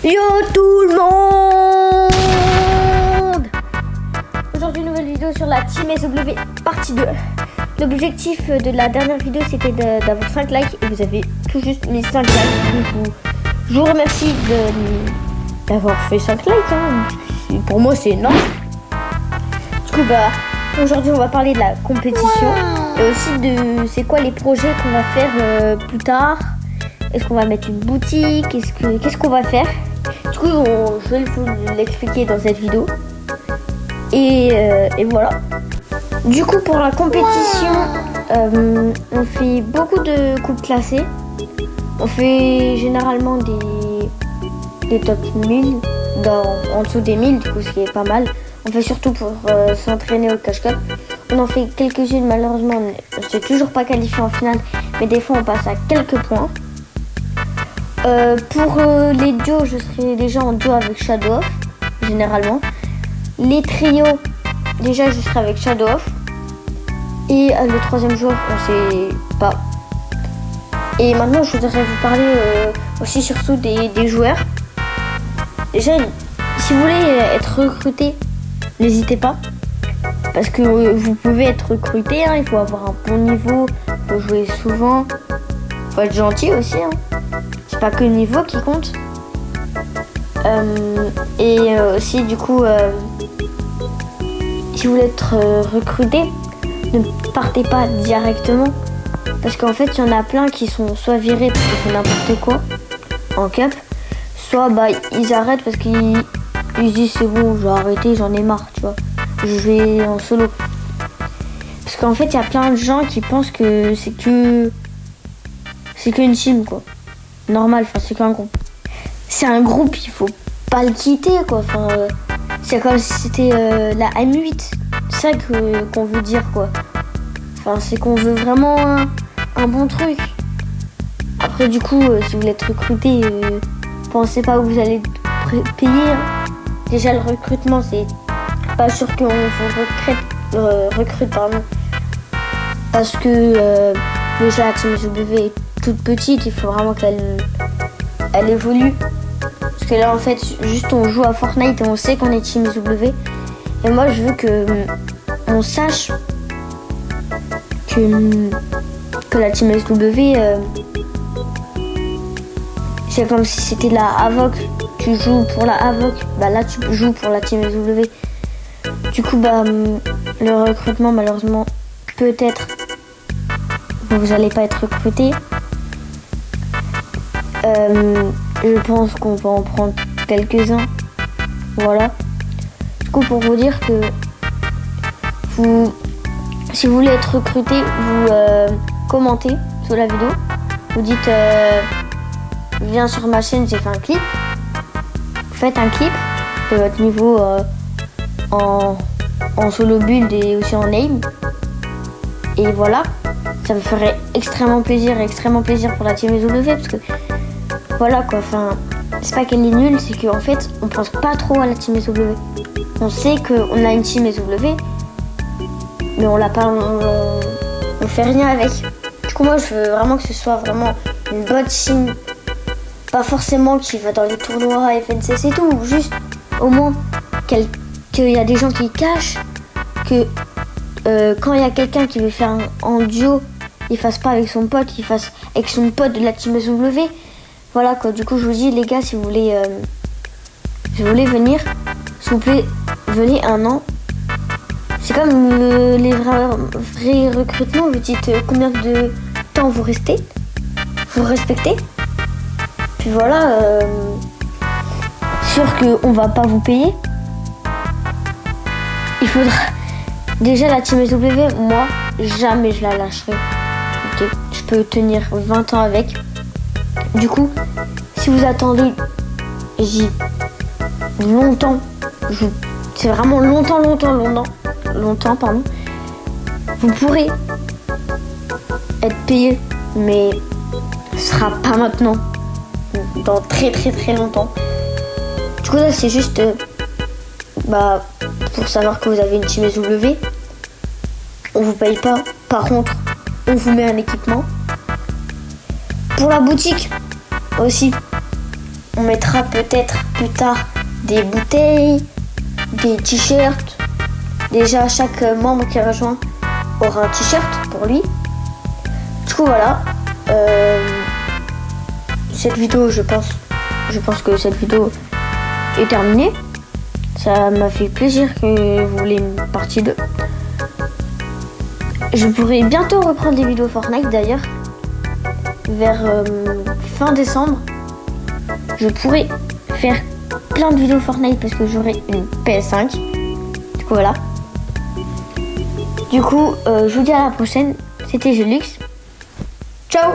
Yo tout le monde! Aujourd'hui, nouvelle vidéo sur la Team SW partie 2. L'objectif de la dernière vidéo c'était d'avoir 5 likes et vous avez tout juste mis 5 likes. Donc, je vous remercie d'avoir fait 5 likes. Pour moi c'est énorme. Du coup aujourd'hui on va parler de la compétition et aussi de c'est quoi les projets qu'on va faire plus tard. Est-ce qu'on va mettre une boutique? Qu'est-ce qu'on va faire? Du coup, je vais vous l'expliquer dans cette vidéo. Et voilà. Du coup, pour la compétition, on fait beaucoup de coupes classées. On fait généralement des top 1000, en dessous des 1000, du coup, ce qui est pas mal. On fait surtout pour s'entraîner au cache-cache. On en fait quelques-unes, malheureusement, on ne s'est toujours pas qualifié en finale, mais des fois, on passe à quelques points. Pour les duos, je serai déjà en duo avec Shadow Off, généralement. Les trios, déjà je serai avec Shadow Off. Et le troisième joueur, on sait pas. Et maintenant, je voudrais vous parler aussi surtout des joueurs. Déjà, si vous voulez être recruté, n'hésitez pas. Parce que vous pouvez être recruté, il faut avoir un bon niveau, il faut jouer souvent, il faut être gentil aussi. C'est pas que le niveau qui compte. Et aussi du coup si vous voulez être recruté, ne partez pas directement parce qu'en fait il y en a plein qui sont soit virés parce qu'ils font n'importe quoi en cup, soit ils arrêtent parce qu'ils disent c'est bon, je vais arrêter, j'en ai marre, tu vois, je vais en solo. Parce qu'en fait il y a plein de gens qui pensent que c'est qu'une team quoi. Normal, c'est qu'un groupe. C'est un groupe, il faut pas le quitter quoi. C'est comme si c'était la M8. C'est ça qu'on veut dire quoi. C'est qu'on veut vraiment un bon truc. Après du coup, si vous voulez être recruté, pensez pas où vous allez payer. Déjà le recrutement, c'est pas sûr qu'on vous recrute pardon. Parce que déjà la Team SW est toute petite, il faut vraiment qu'elle évolue. Parce que là en fait juste on joue à Fortnite et on sait qu'on est Team SW. Et moi je veux que on sache que la Team SW c'est comme si c'était la Avoc. Tu joues pour la Avoc, là tu joues pour la Team SW. Du coup le recrutement malheureusement peut-être vous n'allez pas être recruté. Je pense qu'on va en prendre quelques-uns. Voilà. Du coup, pour vous dire que si vous voulez être recruté, vous commentez sous la vidéo. Vous dites viens sur ma chaîne, j'ai fait un clip. Faites un clip de votre niveau en solo build et aussi en aim. Et voilà. Ça me ferait extrêmement plaisir pour la Team SW parce que voilà quoi, c'est pas qu'elle est nulle, c'est qu'en fait on pense pas trop à la Team SW. On sait qu'on a une Team SW, mais on l'a pas, on fait rien avec. Du coup moi je veux vraiment que ce soit vraiment une bonne team, pas forcément qui va dans les tournois FNCS et tout, juste au moins qu'il y a des gens qui cachent, que quand il y a quelqu'un qui veut faire en duo, il fasse pas avec son pote, il fasse avec son pote de la Team SW. Voilà quoi, du coup je vous dis les gars, si vous voulez venir, s'il vous plaît, venez un an. C'est comme les vrais recrutements, vous dites combien de temps vous restez, vous respectez. Puis voilà, sûr qu'on va pas vous payer. Il faudra... Déjà la Team SW, moi, jamais je la lâcherai. Okay. Je peux tenir 20 ans avec. Du coup, si vous attendez longtemps, c'est vraiment longtemps, pardon, vous pourrez être payé, mais ce sera pas maintenant, dans très longtemps. Du coup là c'est juste pour savoir que vous avez une Team SW, on vous paye pas, par contre on vous met un équipement. Pour la boutique aussi, on mettra peut-être plus tard des bouteilles, des t-shirts. Déjà, chaque membre qui rejoint aura un t-shirt pour lui. Du coup, voilà. Cette vidéo, je pense que cette vidéo est terminée. Ça m'a fait plaisir que vous voulez une partie 2. Je pourrai bientôt reprendre des vidéos Fortnite d'ailleurs. Vers fin décembre, je pourrai faire plein de vidéos Fortnite parce que j'aurai une PS5. Du coup, voilà. Du coup, je vous dis à la prochaine. C'était Gelux. Ciao!